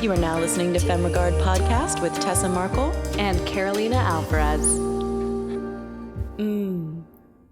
You are now listening to Femme Regard Podcast with Tessa Markle and Carolina Alvarez.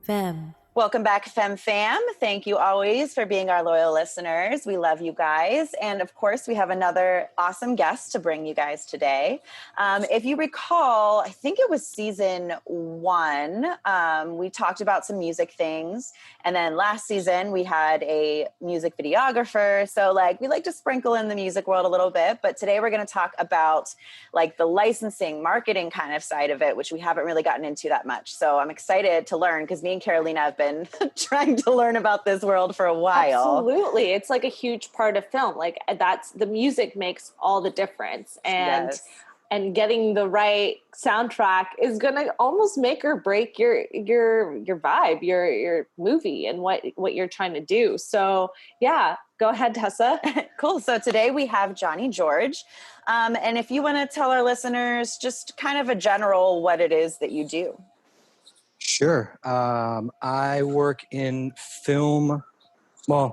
Femme. Welcome back, Femme Fam. Thank you always for being our loyal listeners. We love you guys. And of course, we have another awesome guest to bring you guys today. If you recall, I think it was season 1, we talked about some music things. And then last season, we had a music videographer. So we like to sprinkle in the music world a little bit. But today we're going to talk about the licensing, marketing kind of side of it, which we haven't really gotten into that much. So I'm excited to learn because me and Carolina have been trying to learn about this world for a while. Absolutely. It's a huge part of film. That's the music makes all the difference. And Yes. And getting the right soundtrack is going to almost make or break your vibe, your movie and what you're trying to do. So yeah, go ahead, Tessa. Cool. So today we have Johnny George. And if you want to tell our listeners just kind of a general what it is that you do. Sure. I work in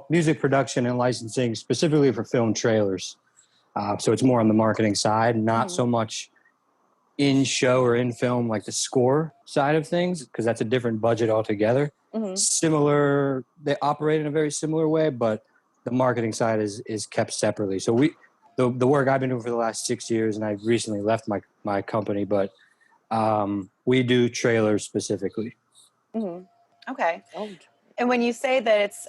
music production and licensing, specifically for film trailers. So it's more on the marketing side, not so much in show or in film, like the score side of things, because that's a different budget altogether. Similar, they operate in a very similar way, but the marketing side is kept separately. So the work I've been doing for the last 6 years, and I recently left my company, but we do trailers specifically. Okay. And when you say that it's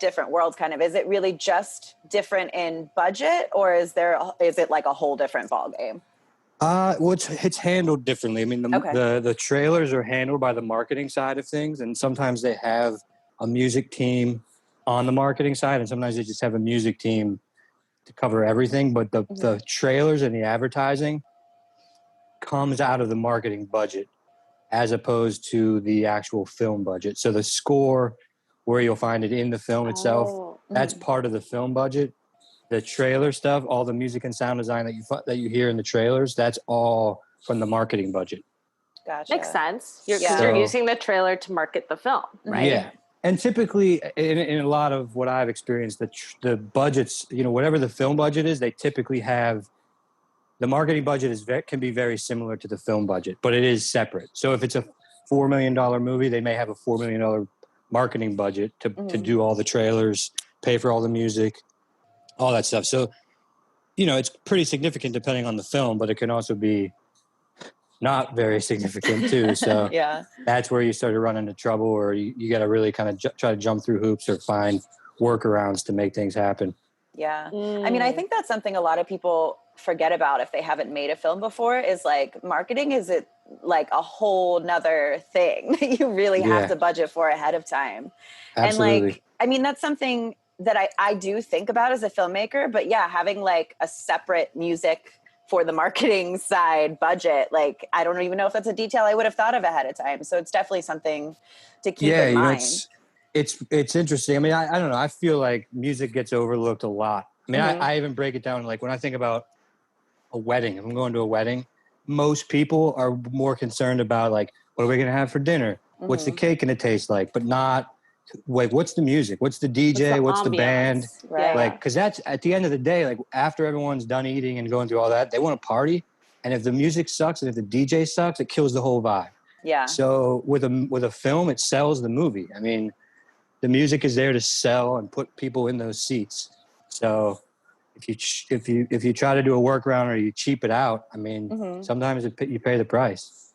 different worlds kind of, is it really just different in budget, or is it like a whole different ballgame? Well, it's handled differently. I mean, the trailers are handled by the marketing side of things, and sometimes they have a music team on the marketing side, and sometimes they just have a music team to cover everything. But the trailers and the advertising comes out of the marketing budget, as opposed to the actual film budget. So the score, where you'll find it in the film itself, that's part of the film budget. The trailer stuff, all the music and sound design that you hear in the trailers, that's all from the marketing budget. Gotcha. Makes sense. You're using the trailer to market the film, right? Yeah. And typically, in a lot of what I've experienced, the budgets, whatever the film budget is, they typically have. The marketing budget can be very similar to the film budget, but it is separate. So if it's a $4 million movie, they may have a $4 million marketing budget to do all the trailers, pay for all the music, all that stuff. So, it's pretty significant depending on the film, but it can also be not very significant too. So yeah, that's where you start to run into trouble, or you got to really kind of try to jump through hoops or find workarounds to make things happen. Yeah. I mean, I think that's something a lot of people forget about if they haven't made a film before, is marketing is a whole nother thing that you really have to budget for ahead of time. Absolutely. And that's something that I do think about as a filmmaker, but yeah, having a separate music for the marketing side budget, I don't even know if that's a detail I would have thought of ahead of time. So it's definitely something to keep in mind. It's interesting. I mean, I don't know. I feel like music gets overlooked a lot. I mean, I even break it down. When I think about a wedding, if I'm going to a wedding, most people are more concerned about what are we going to have for dinner? What's the cake going to taste like? But not what's the music? What's the DJ? What's the band? Right. Because that's at the end of the day, after everyone's done eating and going through all that, they want to party. And if the music sucks and if the DJ sucks, it kills the whole vibe. Yeah. So with a film, it sells the movie. I mean, the music is there to sell and put people in those seats. So if you try to do a workaround or you cheap it out, I mean, sometimes you pay the price.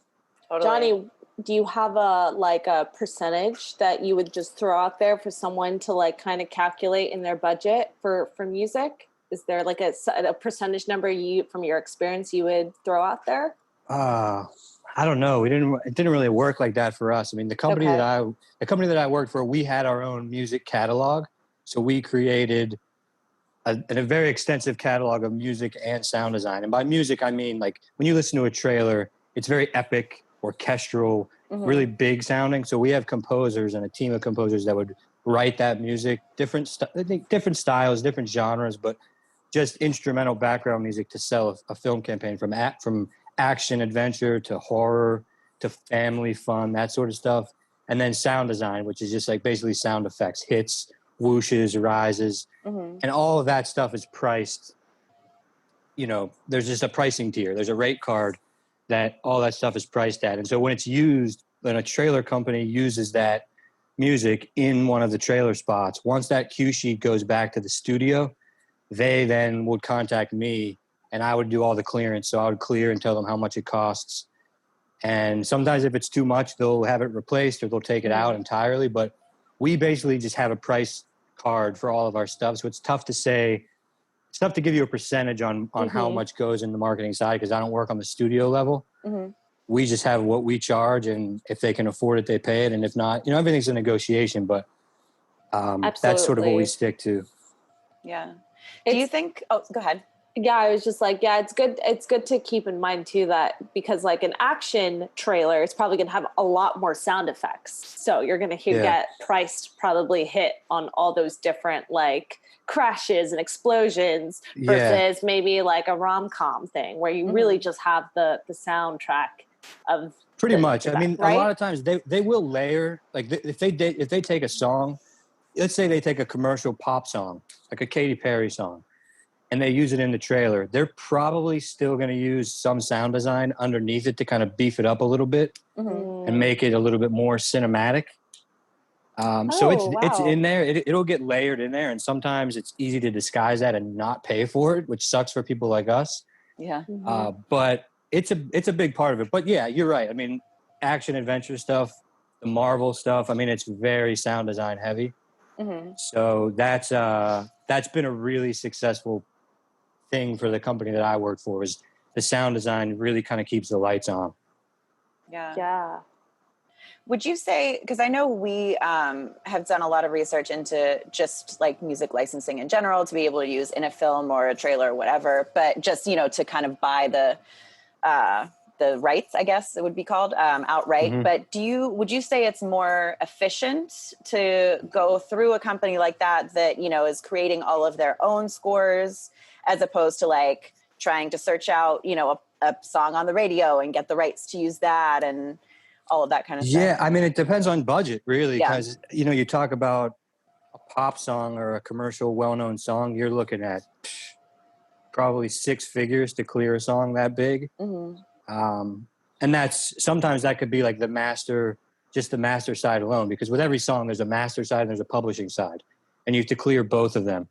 Totally. Johnny, do you have a percentage that you would just throw out there for someone to kind of calculate in their budget for music? Is there a percentage number from your experience you would throw out there? I don't know. It didn't really work like that for us. I mean, the company that I worked for, we had our own music catalog. So we created a very extensive catalog of music and sound design. And by music, I mean, when you listen to a trailer, it's very epic, orchestral, really big sounding. So we have composers and a team of composers that would write that music, different styles, different genres, but just instrumental background music to sell a film campaign, from action adventure to horror to family fun, that sort of stuff. And then sound design, which is just basically sound effects, hits, whooshes, rises, and all of that stuff is priced there's just a pricing tier. There's a rate card that all that stuff is priced at. And so when it's used, when a trailer company uses that music in one of the trailer spots, once that cue sheet goes back to the studio, they then would contact me and I would do all the clearance. So I would clear and tell them how much it costs. And sometimes if it's too much, they'll have it replaced or they'll take it out entirely. But we basically just have a price card for all of our stuff. So it's tough to say, it's tough to give you a percentage on how much goes in the marketing side because I don't work on the studio level. We just have what we charge, and if they can afford it, they pay it. And if not, everything's a negotiation, but that's sort of what we stick to. Yeah. Do you think, go ahead. Yeah, I was just like, it's good. It's good to keep in mind too, that because like an action trailer is probably going to have a lot more sound effects. So you're going to get priced probably hit on all those different like crashes and explosions versus maybe like a rom-com thing where you really just have the soundtrack of pretty much. I mean, right? A lot of times they will layer, like if they take a song, let's say they take a commercial pop song, like a Katy Perry song, and they use it in the trailer, they're probably still going to use some sound design underneath it to kind of beef it up a little bit and make it a little bit more cinematic. So it's in there. It'll get layered in there, and sometimes it's easy to disguise that and not pay for it, which sucks for people like us. Yeah. But it's a big part of it. But yeah, you're right. I mean, action adventure stuff, the Marvel stuff. I mean, it's very sound design heavy. So that's been a really successful thing for the company that I work for. Is the sound design really kind of keeps the lights on. Yeah. Would you say, because I know we have done a lot of research into just like music licensing in general to be able to use in a film or a trailer or whatever, but just, to kind of buy the rights, I guess it would be called, outright. But would you say it's more efficient to go through a company like that is creating all of their own scores as opposed to like trying to search out, a song on the radio and get the rights to use that and all of that kind of stuff? Yeah, I mean, it depends on budget, really, because, you talk about a pop song or a commercial well-known song, you're looking at probably 6 figures to clear a song that big. And sometimes that could be like the master side alone, because with every song, there's a master side and there's a publishing side, and you have to clear both of them.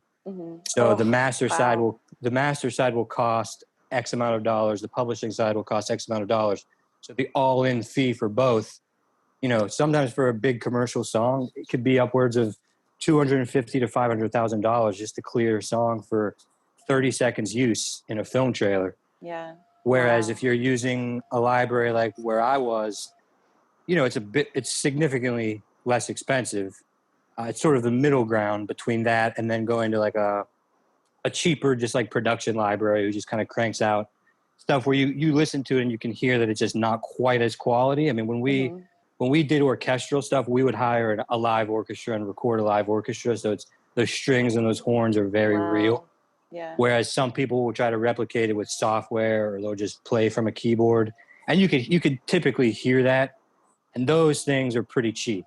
So the master side will cost X amount of dollars. The publishing side will cost X amount of dollars. So the all-in fee for both, sometimes for a big commercial song, it could be upwards of $250,000 to $500,000 just to clear a song for 30 seconds use in a film trailer. Yeah. Whereas if you're using a library like where I was, it's significantly less expensive. It's sort of the middle ground between that and then going to like a cheaper, just like production library who just kind of cranks out stuff where you listen to it and you can hear that it's just not quite as quality. I mean, when we did orchestral stuff, we would hire a live orchestra and record a live orchestra. So it's those strings and those horns are very real. Yeah. Whereas some people will try to replicate it with software or they'll just play from a keyboard. And you could typically hear that. And those things are pretty cheap.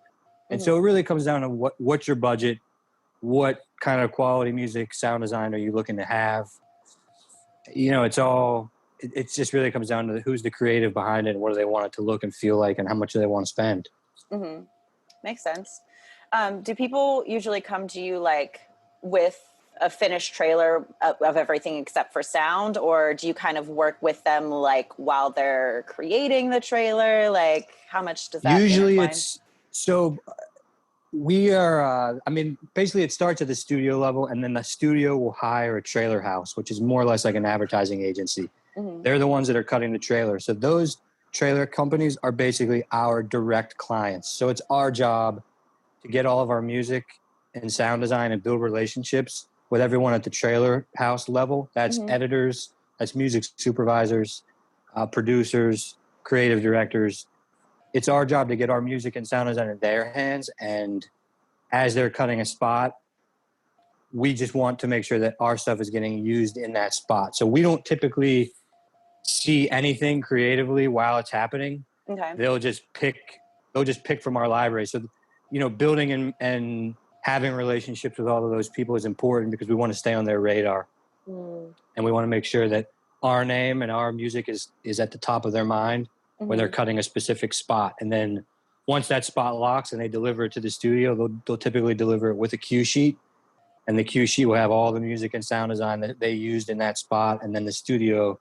And so it really comes down to what's your budget, what kind of quality music, sound design are you looking to have? It just really comes down to who's the creative behind it and what do they want it to look and feel like and how much do they want to spend. Makes sense. Do people usually come to you like with a finished trailer of everything except for sound, or do you kind of work with them like while they're creating the trailer? Like how much does that usually intertwine? We are, basically it starts at the studio level and then the studio will hire a trailer house, which is more or less like an advertising agency. They're the ones that are cutting the trailer. So those trailer companies are basically our direct clients. So it's our job to get all of our music and sound design and build relationships with everyone at the trailer house level. That's editors, that's music supervisors, producers, creative directors. It's our job to get our music and sound design in their hands. And as they're cutting a spot, we just want to make sure that our stuff is getting used in that spot. So we don't typically see anything creatively while it's happening. Okay. They'll just pick from our library. So, building and having relationships with all of those people is important because we want to stay on their radar. And we want to make sure that our name and our music is at the top of their mind when they're cutting a specific spot. And then once that spot locks and they deliver it to the studio, they'll typically deliver it with a cue sheet. And the cue sheet will have all the music and sound design that they used in that spot. And then the studio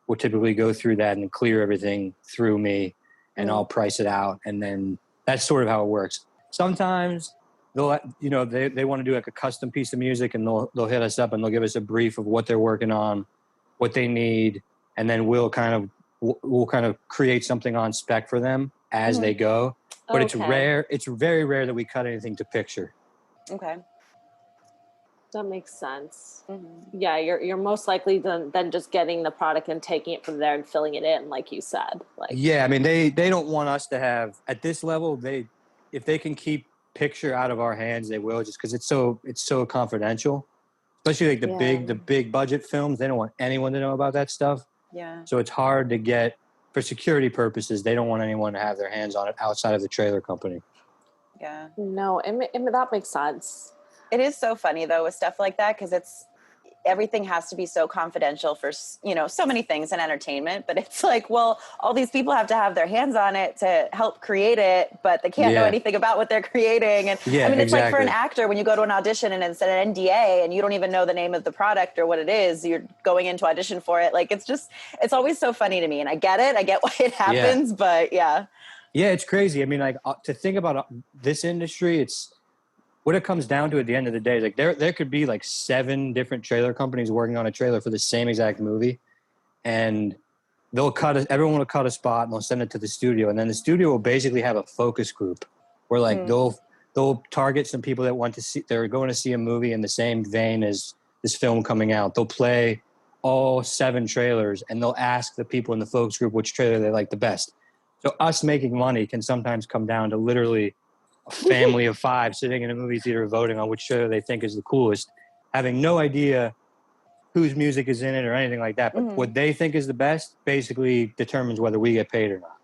will typically go through that and clear everything through me, and I'll price it out. And then that's sort of how it works. Sometimes they'll, they want to do like a custom piece of music, and they'll hit us up and they'll give us a brief of what they're working on, what they need. And then we'll kind of create something on spec for them as they go. But it's rare. It's very rare that we cut anything to picture. Okay. That makes sense. Yeah, you're most likely than just getting the product and taking it from there and filling it in, like you said. Like, yeah, I mean, they don't want us to have at this level. If they can keep picture out of our hands, they will, just because it's so confidential. Especially like the big budget films, they don't want anyone to know about that stuff. Yeah. So it's hard to get, for security purposes. They don't want anyone to have their hands on it outside of the trailer company. Yeah. No, that makes sense. It is so funny though with stuff like that, because everything has to be so confidential for, so many things in entertainment, but it's like, well, all these people have to have their hands on it to help create it, but they can't know anything about what they're creating. And it's like for an actor, when you go to an audition and it's an NDA and you don't even know the name of the product or what it is, you're going into audition for it. Like, it's always so funny to me, and I get why it happens, but yeah. Yeah, it's crazy. I mean, like, to think about this industry, it's, what it comes down to at the end of the day is like there could be like 7 different trailer companies working on a trailer for the same exact movie, and everyone will cut a spot and they'll send it to the studio, and then the studio will basically have a focus group where like they'll target some people that they're going to see a movie in the same vein as this film coming out. They'll play all 7 trailers and they'll ask the people in the focus group which trailer they like the best. So us making money can sometimes come down to literally a family of 5 sitting in a movie theater voting on which trailer they think is the coolest, having no idea whose music is in it or anything like that. But what they think is the best basically determines whether we get paid or not.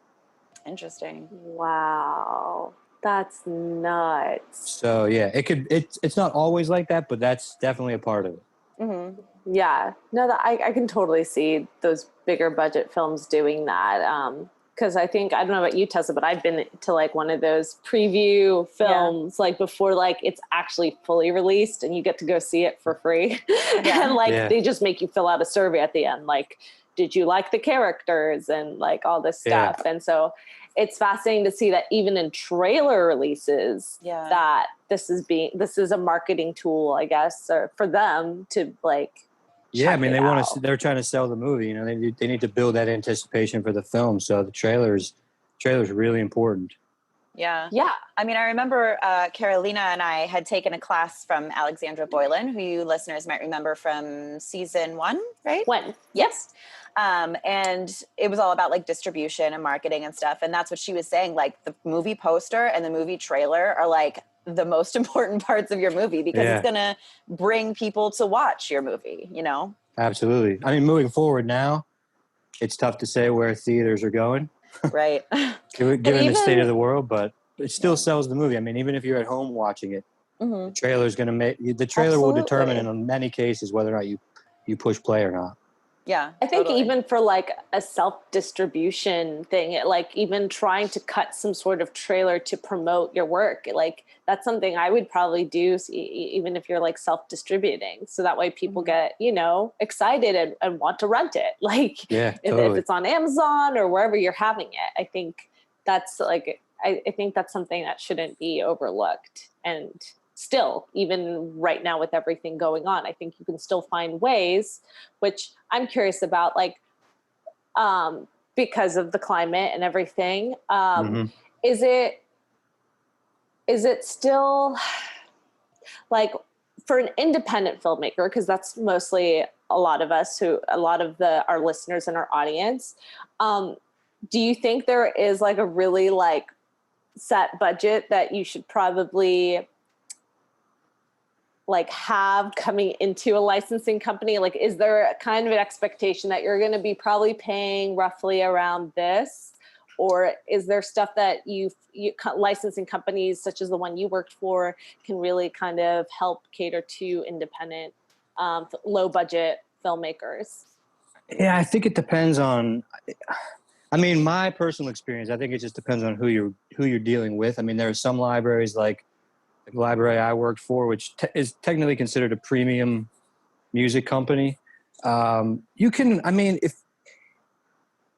Interesting. Wow. That's nuts. So yeah, it's not always like that, but that's definitely a part of it. Mm-hmm. Yeah. No, I can totally see those bigger budget films doing that. Because I don't know about you, Tessa, but I've been to like one of those preview films, like before, like it's actually fully released and you get to go see it for free. And they just make you fill out a survey at the end. Like, did you like the characters and like all this stuff? And so it's fascinating to see that even in trailer releases, that this is a marketing tool, I guess, or for them to like, yeah, I mean, they're trying to sell the movie, they need to build that anticipation for the film. So the trailer's really important. Yeah. Yeah. I mean, I remember Carolina and I had taken a class from Alexandra Boylan, who you listeners might remember from season 1, right? Yes. And it was all about like distribution and marketing and stuff. And that's what she was saying. Like the movie poster and the movie trailer are like the most important parts of your movie, because it's going to bring people to watch your movie, Absolutely. I mean, moving forward now, it's tough to say where theaters are going. Right. Given the state of the world, but it still sells the movie. I mean, even if you're at home watching it, the trailer will determine in many cases whether or not you push play or not. Yeah. I think even for like a self-distribution thing, like even trying to cut some sort of trailer to promote your work, like that's something I would probably do even if you're like self-distributing. So that way people get, excited and want to rent it. Like if it's on Amazon or wherever you're having it, I think that's like, I think that's something that shouldn't be overlooked. And still, even right now with everything going on, I think you can still find ways, which I'm curious about, like, because of the climate and everything. Is it still like for an independent filmmaker, because that's mostly a lot of our listeners and our audience. Do you think there is like a really like set budget that you should probably like have coming into a licensing company? Like, is there a kind of an expectation that you're going to be probably paying roughly around this? Or is there stuff that you licensing companies such as the one you worked for can really kind of help cater to independent, low budget filmmakers? Yeah, I think it depends on. I mean, my personal experience. I think it just depends on who you're dealing with. I mean, there are some libraries like the library I worked for, which is technically considered a premium music company. You can. I mean,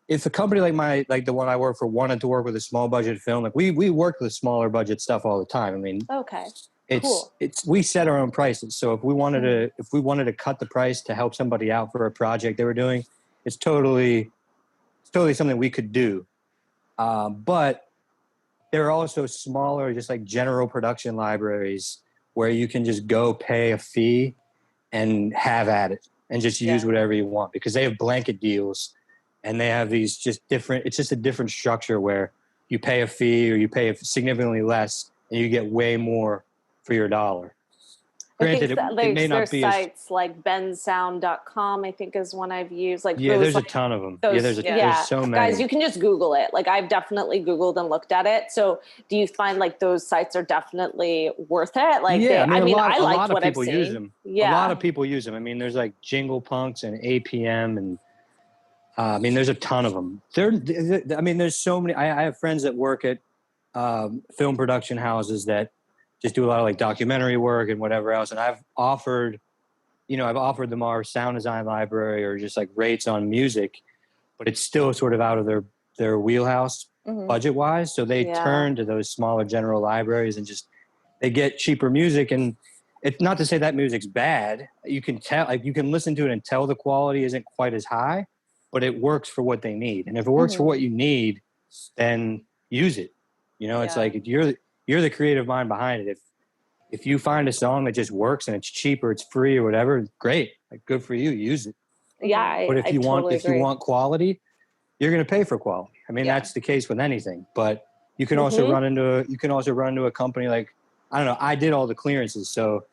if a company like the one I work for wanted to work with a small budget film, like we work with smaller budget stuff all the time. I mean, Okay. it's we set our own prices. So if we wanted to cut the price to help somebody out for a project they were doing, it's totally something we could do. But there are also smaller, just like general production libraries where you can just go pay a fee and have at it and just use whatever you want, because they have blanket deals and they have these just different, it's just a different structure where you pay a fee or you pay significantly less and you get way more for your dollar. Granted, it may not be sites like bensound.com, I think is one I've used. Like there's like, a ton of them. Those, there's so many. Guys, you can just Google it. Like I've definitely Googled and looked at it. So do you find like those sites are definitely worth it? Like yeah, I lot liked what of people I've seen. use them. Yeah. A lot of people use them. I mean, there's like Jingle Punks and APM and I mean, there's a ton of them. I mean, there's so many. I have friends that work at film production houses that just do a lot of like documentary work and whatever else. And I've offered them our sound design library or just like rates on music, but it's still sort of out of their wheelhouse budget wise. So they turn to those smaller general libraries and just they get cheaper music. And it's not to say that music's bad. You can tell, like you can listen to it and tell the quality isn't quite as high, but it works for what they need. And if it works for what you need, then use it. It's like you're the creative mind behind it. If you find a song that just works and it's cheap or it's free or whatever, great. Like good for you, use it. Yeah, but if you want quality, you're going to pay for quality. I mean, that's the case with anything. But you can also run into a company like, I don't know, I did all the clearances. So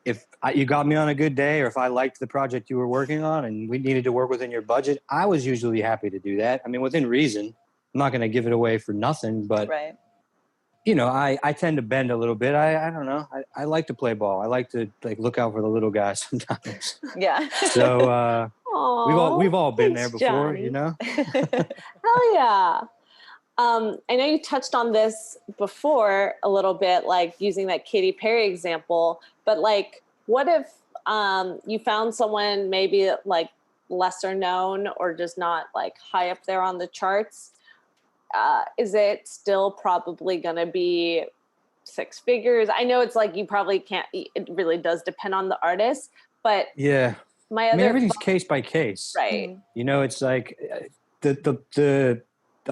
if you got me on a good day or if I liked the project you were working on and we needed to work within your budget, I was usually happy to do that. I mean, within reason. I'm not going to give it away for nothing, but I tend to bend a little bit. I don't know. I like to play ball. I like to like look out for the little guys sometimes. Yeah. So we've all been there before, Johnny. Hell yeah. I know you touched on this before a little bit, like using that Katy Perry example, but like, what if you found someone maybe like lesser known or just not like high up there on the charts? Is it still probably going to be six figures? I know it's like you probably can't, it really does depend on the artist, but everything's case by case, right? It's like the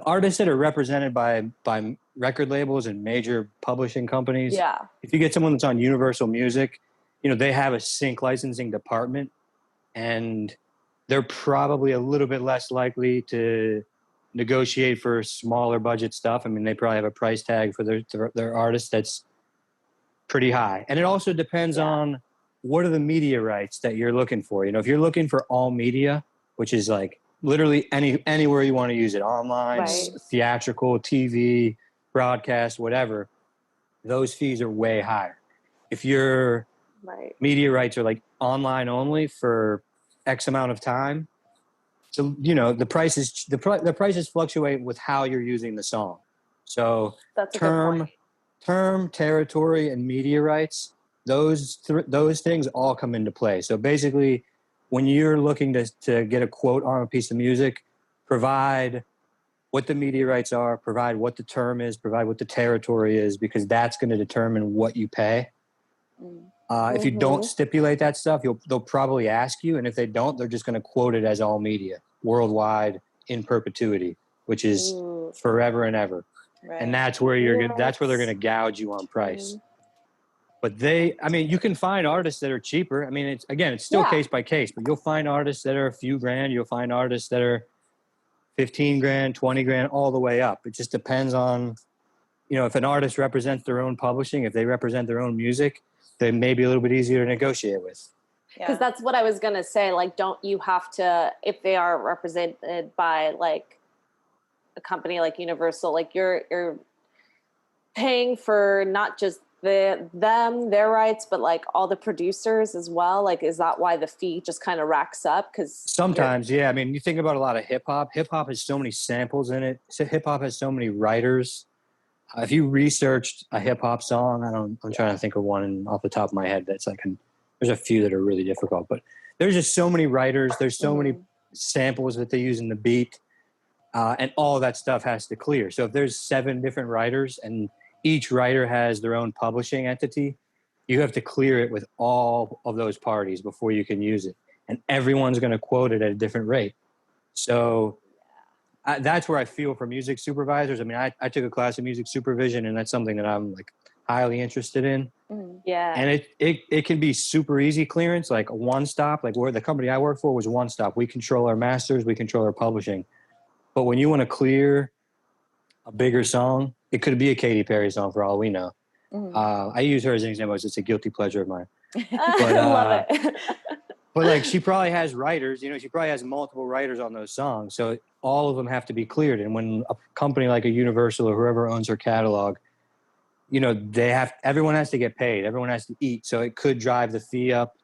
artists that are represented by record labels and major publishing companies. Yeah. If you get someone that's on Universal Music, they have a sync licensing department, and they're probably a little bit less likely to negotiate for smaller budget stuff. I mean, they probably have a price tag for their artists that's pretty high. And it also depends on what are the media rights that you're looking for. If you're looking for all media, which is like literally anywhere you want to use it, online, theatrical, TV, broadcast, whatever, those fees are way higher. If your media rights are like online only for X amount of time, so the prices fluctuate with how you're using the song. So that's term, territory, and media rights, those things all come into play. So basically, when you're looking to get a quote on a piece of music, provide what the media rights are, provide what the term is, provide what the territory is, because that's going to determine what you pay. If you don't stipulate that stuff, they'll probably ask you, and if they don't, they're just going to quote it as all media worldwide in perpetuity, which is forever and ever. Right. And that's where that's where they're going to gouge you on price. But you can find artists that are cheaper. I mean, it's still case by case, but you'll find artists that are a few grand. You'll find artists that are 15 grand, 20 grand, all the way up. It just depends on, if an artist represents their own publishing, if they represent their own music, they may be a little bit easier to negotiate with. Because that's what I was going to say. Like, don't you have to, if they are represented by like a company like Universal, like you're paying for not just their rights, but like all the producers as well? Like, is that why the fee just kind of racks up? Because Sometimes, yeah. I mean, you think about a lot of hip hop. Hip hop has so many samples in it. So hip hop has so many writers. If you researched a hip hop song, I'm trying to think of one off the top of my head that's like, there's a few that are really difficult, but there's just so many writers. There's so many samples that they use in the beat, and all that stuff has to clear. So if there's 7 different writers and each writer has their own publishing entity, you have to clear it with all of those parties before you can use it. And everyone's going to quote it at a different rate. So that's where I feel for music supervisors. I mean, I took a class in music supervision, and that's something that I'm like highly interested in. Yeah. And it can be super easy clearance, like one stop, like where the company I work for was one stop. We control our masters, we control our publishing. But when you want to clear a bigger song, it could be a Katy Perry song for all we know. I use her as an example. It's a guilty pleasure of mine. I love it. But like, she probably has writers, she probably has multiple writers on those songs. So all of them have to be cleared. And when a company like a Universal or whoever owns her catalog, everyone has to get paid. Everyone has to eat. So it could drive the fee up.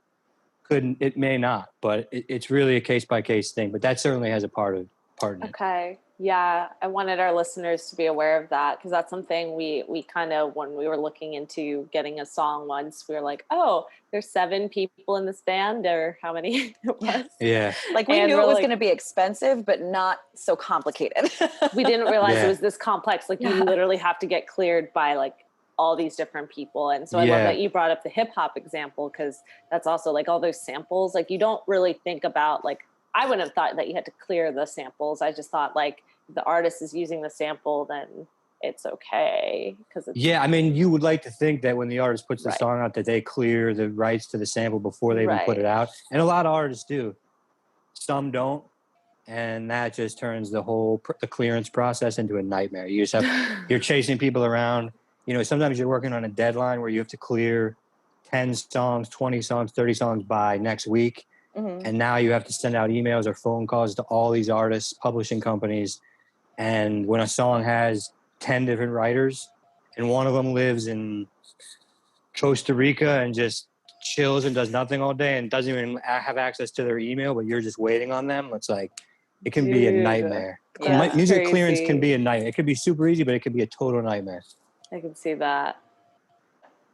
It may not, but it's really a case by case thing. But that certainly has a part in it. Okay. Yeah. I wanted our listeners to be aware of that, because that's something we kind of, when we were looking into getting a song once, we were like, oh, there's 7 people in this band, or how many it was. Yeah. Like, we And knew we're it was like- going to be expensive, but not so complicated. We didn't realize Yeah. it was this complex. Like, you literally have to get cleared by like all these different people. And so I love that you brought up the hip hop example, because that's also like all those samples. Like, you don't really think about, like, I wouldn't have thought that you had to clear the samples. I just thought, like, if the artist is using the sample, then it's okay. Yeah, I mean, you would like to think that when the artist puts the song out, that they clear the rights to the sample before they even put it out. And a lot of artists do. Some don't. And that just turns the clearance process into a nightmare. You just you're chasing people around. Sometimes you're working on a deadline where you have to clear 10 songs, 20 songs, 30 songs by next week. And now you have to send out emails or phone calls to all these artists, publishing companies. And when a song has 10 different writers and one of them lives in Costa Rica and just chills and does nothing all day and doesn't even have access to their email, but you're just waiting on them, it's like, it can be a nightmare. Yeah, Music clearance can be a nightmare. It could be super easy, but it could be a total nightmare. I can see that.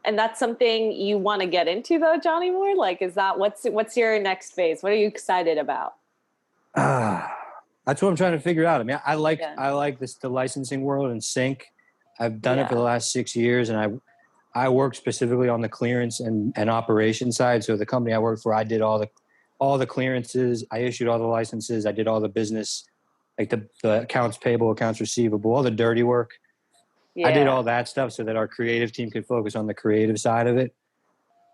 And that's something you want to get into, though, Johnny Moore? Like, is that, what's your next phase? What are you excited about? That's what I'm trying to figure out. I mean, I like the licensing world and sync. I've done it for the last 6 years, and I work specifically on the clearance and operation side. So the company I work for, I did all the clearances. I issued all the licenses. I did all the business, like the accounts payable, accounts receivable, all the dirty work. Yeah. I did all that stuff so that our creative team could focus on the creative side of it.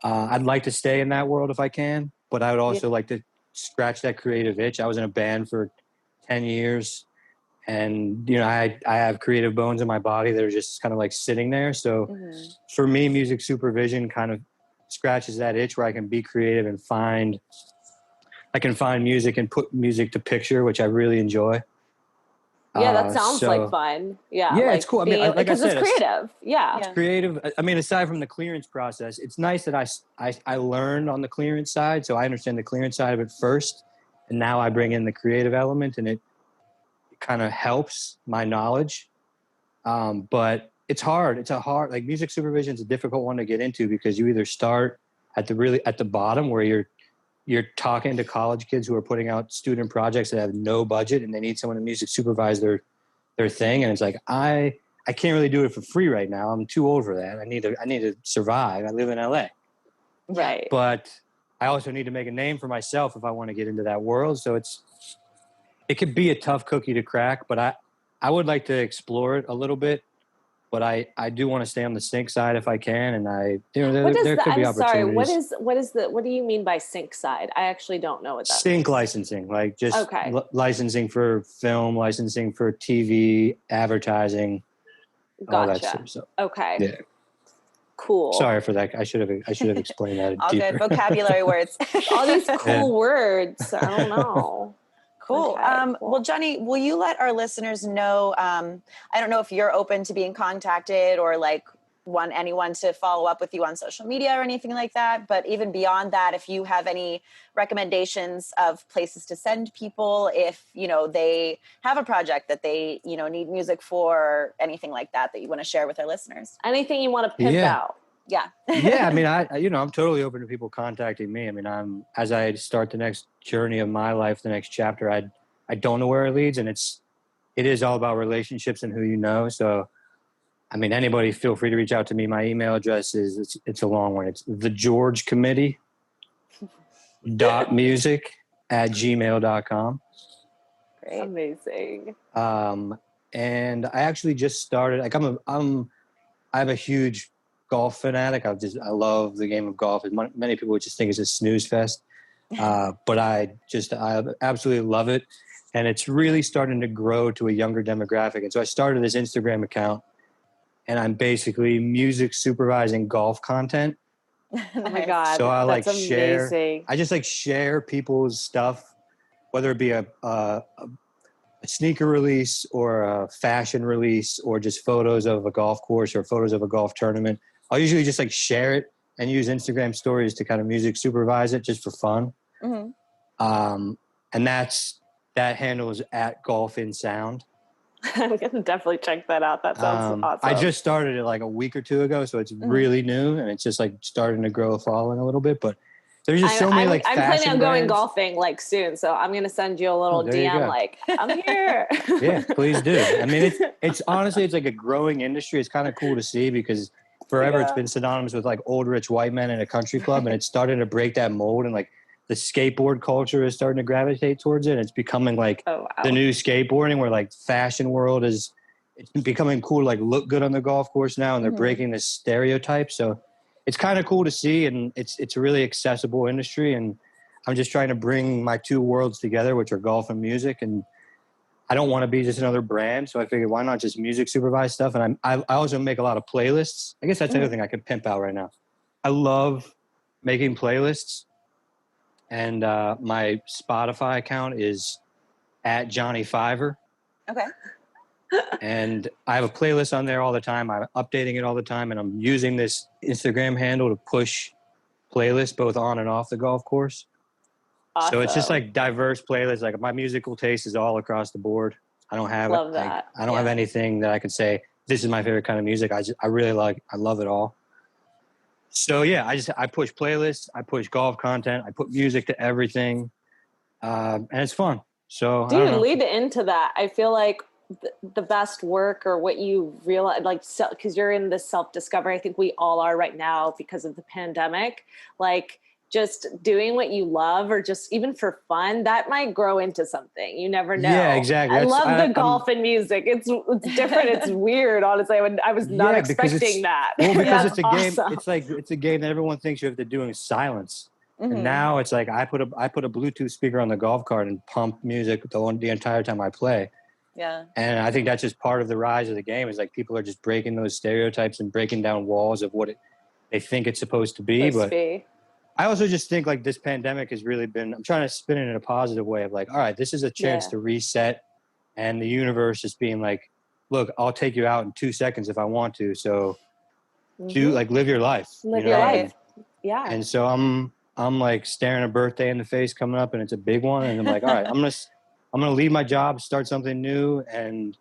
I'd like to stay in that world if I can, but I would also like to scratch that creative itch. I was in a band for 10 years, and I have creative bones in my body that are just kind of like sitting there. So for me, music supervision kind of scratches that itch where I can be creative and find music and put music to picture, which I really enjoy. Yeah, that sounds like fun. Yeah, yeah, like it's cool. I mean, like because I said, it's creative. Yeah, it's creative. I mean, aside from the clearance process, it's nice that I learned on the clearance side, so I understand the clearance side of it first, and now I bring in the creative element, and it kind of helps my knowledge. But it's hard. Like, music supervision is a difficult one to get into, because you either start at the bottom where you're talking to college kids who are putting out student projects that have no budget and they need someone to music supervise their thing. And it's like, I can't really do it for free right now. I'm too old for that. I need to survive. I live in LA. right. But I also need to make a name for myself if I want to get into that world. So it could be a tough cookie to crack, but I would like to explore it a little bit. But I do want to stay on the sync side if I can, and there could be opportunities. Sorry, what do you mean by sync side? I actually don't know what that sync means. Licensing, like just licensing for film, licensing for TV, advertising, all that stuff. So, okay. Yeah. Cool. Sorry for that. I should have explained that. All deeper. good vocabulary words. All these cool words. I don't know. Cool. Okay, cool. Well, Johnny, will you let our listeners know, I don't know if you're open to being contacted, or like want anyone to follow up with you on social media or anything like that. But even beyond that, if you have any recommendations of places to send people, if, they have a project that they, need music for, or anything like that you want to share with our listeners. Anything you want to pimp out. Yeah. Yeah. I mean, I'm totally open to people contacting me. I mean, as I start the next journey of my life, the next chapter, I don't know where it leads, and it is all about relationships and who you know. So, I mean, anybody feel free to reach out to me. My email address it's a long one. It's thegeorgecommittee.music@gmail.com. Great. Amazing. And I actually just started, like, I'm a huge golf fanatic. I love the game of golf. Many people would just think it's a snooze fest. But I absolutely love it. And it's really starting to grow to a younger demographic. And so I started this Instagram account, and I'm basically music supervising golf content. Oh my God. So I that's share, amazing. I just share people's stuff, whether it be a sneaker release or a fashion release or just photos of a golf course or photos of a golf tournament. I'll usually just share it and use Instagram stories to kind of music supervise it just for fun. Mm-hmm. And that handle is at Golf in Sound. I'm going to definitely check that out. That sounds awesome. I just started it a week or two ago, so it's really new, and it's just starting to grow a following a little bit. But there's just so many I'm planning on going brands. golfing soon, so I'm going to send you a little DM I'm here. Yeah, please do. I mean, it's honestly, it's a growing industry. It's kind of cool to see because forever it's been synonymous with old rich white men in a country club, and it's starting to break that mold, and the skateboard culture is starting to gravitate towards it. It's becoming the new skateboarding, where fashion world it's becoming cool to look good on the golf course now, and they're breaking this stereotype. So it's kind of cool to see, and it's a really accessible industry. And I'm just trying to bring my two worlds together, which are golf and music. And I don't want to be just another brand, so I figured why not just music supervise stuff. And I also make a lot of playlists. I guess that's another thing I could pimp out right now. I love making playlists. And my Spotify account is at Johnny Fiver. Okay. And I have a playlist on there all the time. I'm updating it all the time. And I'm using this Instagram handle to push playlists both on and off the golf course. Awesome. So it's just diverse playlists. My musical taste is all across the board. I don't have have anything that I could say, this is my favorite kind of music. I love it all. So yeah, I push playlists, I push golf content, I put music to everything, and it's fun. So dude, lead into that. I feel like the best work, or what you realize, because you're in this self-discovery. I think we all are right now because of the pandemic. Just doing what you love, or just even for fun, that might grow into something. You never know. Yeah, exactly. I love the golf and music. It's different. It's weird, honestly. I was not expecting that. Well, because it's a game. It's a game that everyone thinks you have to do in silence. Mm-hmm. And now it's I put a Bluetooth speaker on the golf cart and pump music the entire time I play. Yeah. And I think that's just part of the rise of the game. Is people are just breaking those stereotypes and breaking down walls of what they think it's supposed to be. I also just think this pandemic has really been, I'm trying to spin it in a positive way of all right, this is a chance to reset, and the universe is being look, I'll take you out in 2 seconds if I want to. So do live your life. Live your life. Yeah. And so I'm staring a birthday in the face coming up, and it's a big one. And I'm all right, I'm going to leave my job, start something new, and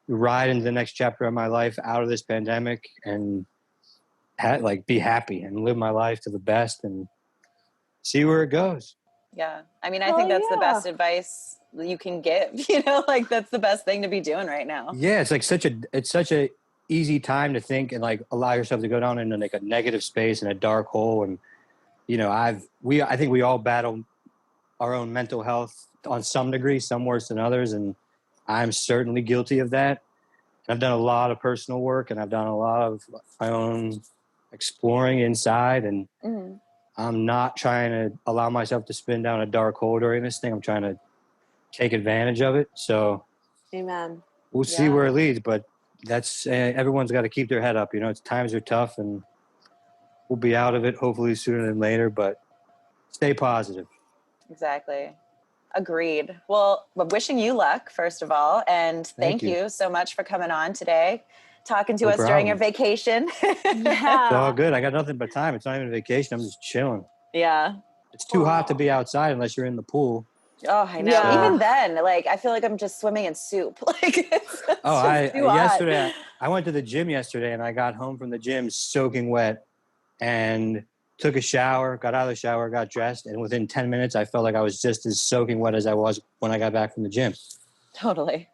ride into the next chapter of my life out of this pandemic, and be happy and live my life to the best and see where it goes. Yeah. I mean, I think that's the best advice you can give, that's the best thing to be doing right now. Yeah. It's such a easy time to think and allow yourself to go down into a negative space and a dark hole. And, I think we all battle our own mental health on some degree, some worse than others. And I'm certainly guilty of that. I've done a lot of personal work, and I've done a lot of my own exploring inside, and I'm not trying to allow myself to spin down a dark hole during this thing. I'm trying to take advantage of it. So amen. We'll see where it leads, but that's everyone's got to keep their head up. Times are tough, and we'll be out of it hopefully sooner than later, but stay positive. Exactly. Agreed. Well, I'm wishing you luck, first of all, and thank you so much for coming on today. talking to No us during your problem. vacation. It's all good. I got nothing but time. It's not even a vacation. I'm just chilling. Yeah. It's too hot to be outside unless you're in the pool. Oh, I know. Yeah. Even then, like, I feel like I'm just swimming in soup. Like, it's just too hot. Yesterday I went to the gym yesterday and I got home from the gym soaking wet and took a shower, got out of the shower, got dressed, and within 10 minutes I felt like I was just as soaking wet as I was when I got back from the gym. Totally.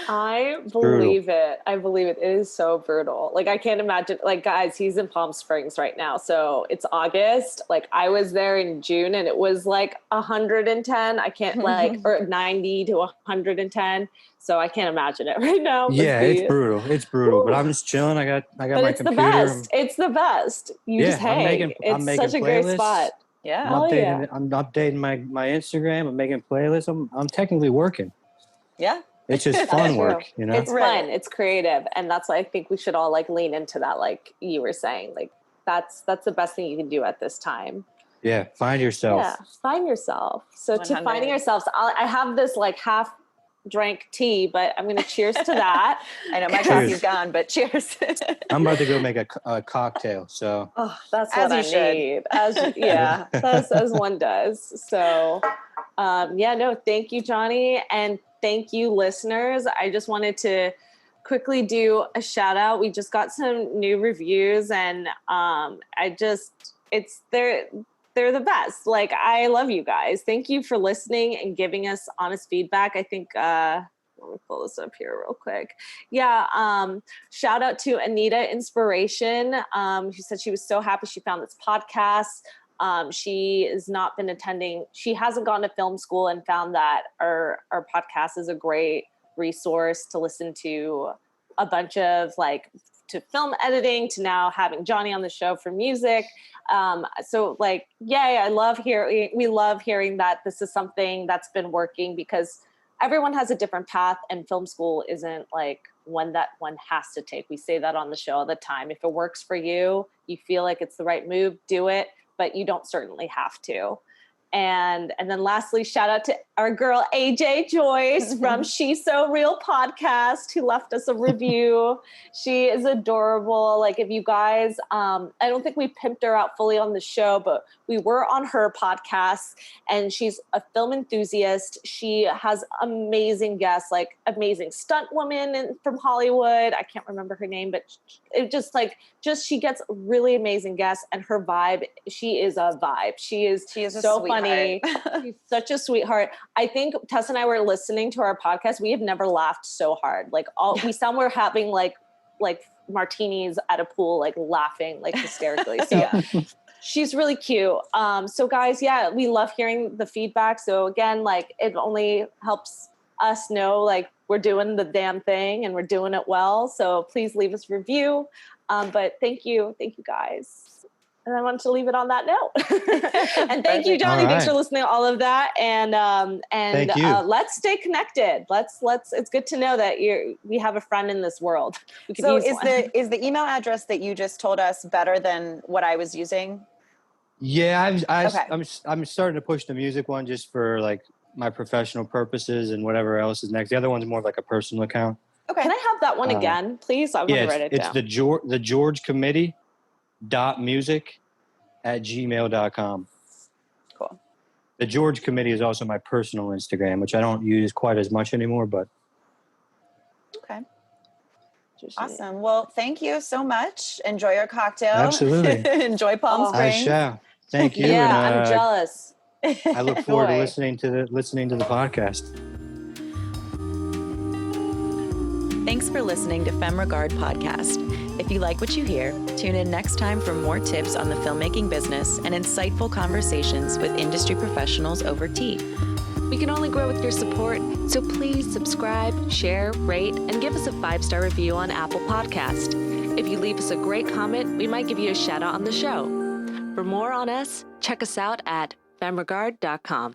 I brutal. believe it. I believe it. It is so brutal. Like, I can't imagine, like, guys, he's in Palm Springs right now. So it's August. Like, I was there in June and it was like 110. I can't or 90 to 110. So I can't imagine it right now. Yeah, it's brutal. It's brutal. Woo. But I'm just chilling. I got But my it's computer. the best. It's the best. You just hang. I'm It's making such a great playlists. spot. Yeah. I'm updating my Instagram. I'm making playlists. I'm technically working. Yeah. It's just fun work, you know? It's fun. It's creative. And that's why I think we should all like lean into that. Like you were saying, like that's the best thing you can do at this time. Yeah. Find yourself. Yeah. Find yourself. So 100. to finding yourselves, I have this like half drank tea, but I'm going to cheers to that. I know my coffee's gone, but cheers. I'm about to go make a cocktail. So that's As what I you should. need. As one does. So thank you, Johnny. And thank you, listeners. I just wanted to quickly do a shout out. We just got some new reviews and they're the best. Like, I love you guys. Thank you for listening and giving us honest feedback. I think, let me pull this up here real quick. Yeah. Shout out to Anita Inspiration. She said she was so happy she found this podcast. She has not been attending. She hasn't gone to film school and found that our podcast is a great resource to listen to a bunch of to film editing, to now having Johnny on the show for music. I love we love hearing that this is something that's been working, because everyone has a different path and film school isn't like one that one has to take. We say that on the show all the time. If it works for you, you feel like it's the right move, do it, but you don't certainly have to. And then lastly, shout out to our girl, AJ Joyce from She's So Real podcast, who left us a review. She is adorable. Like, if you guys, I don't think we pimped her out fully on the show, but we were on her podcast, and she's a film enthusiast. She has amazing guests, like amazing stunt woman from Hollywood. I can't remember her name, but she gets really amazing guests, and her vibe, she is a vibe. She is so funny. She's such a sweetheart. I think Tessa and I were listening to our podcast. We have never laughed so hard. We sound we're having like martinis at a pool, like laughing like hysterically. So she's really cute. So guys, we love hearing the feedback. So again, it only helps us know we're doing the damn thing and we're doing it well. So please leave us a review. But thank you guys. And I wanted to leave it on that note. And thank you, Johnny. Right. Thanks for listening to all of that. And let's stay connected. Let's. It's good to know that we have a friend in this world. So is the email address that you just told us better than what I was using? Yeah, I'm starting to push the music one just for my professional purposes and whatever else is next. The other one's more like a personal account. Okay. Can I have that one again, please? I want to write it down. It's the George Committee .music@gmail.com. Cool. The George Committee is also my personal Instagram, which I don't use quite as much anymore, but okay. Awesome. Well, thank you so much. Enjoy your cocktail. Absolutely. Enjoy Palm Springs. I shall. Thank you. Yeah, I'm jealous. I look forward to listening to the podcast. Thanks for listening to Femme Regard Podcast. If you like what you hear, tune in next time for more tips on the filmmaking business and insightful conversations with industry professionals over tea. We can only grow with your support, so please subscribe, share, rate, and give us a 5-star review on Apple Podcast. If you leave us a great comment, we might give you a shout out on the show. For more on us, check us out at femregard.com.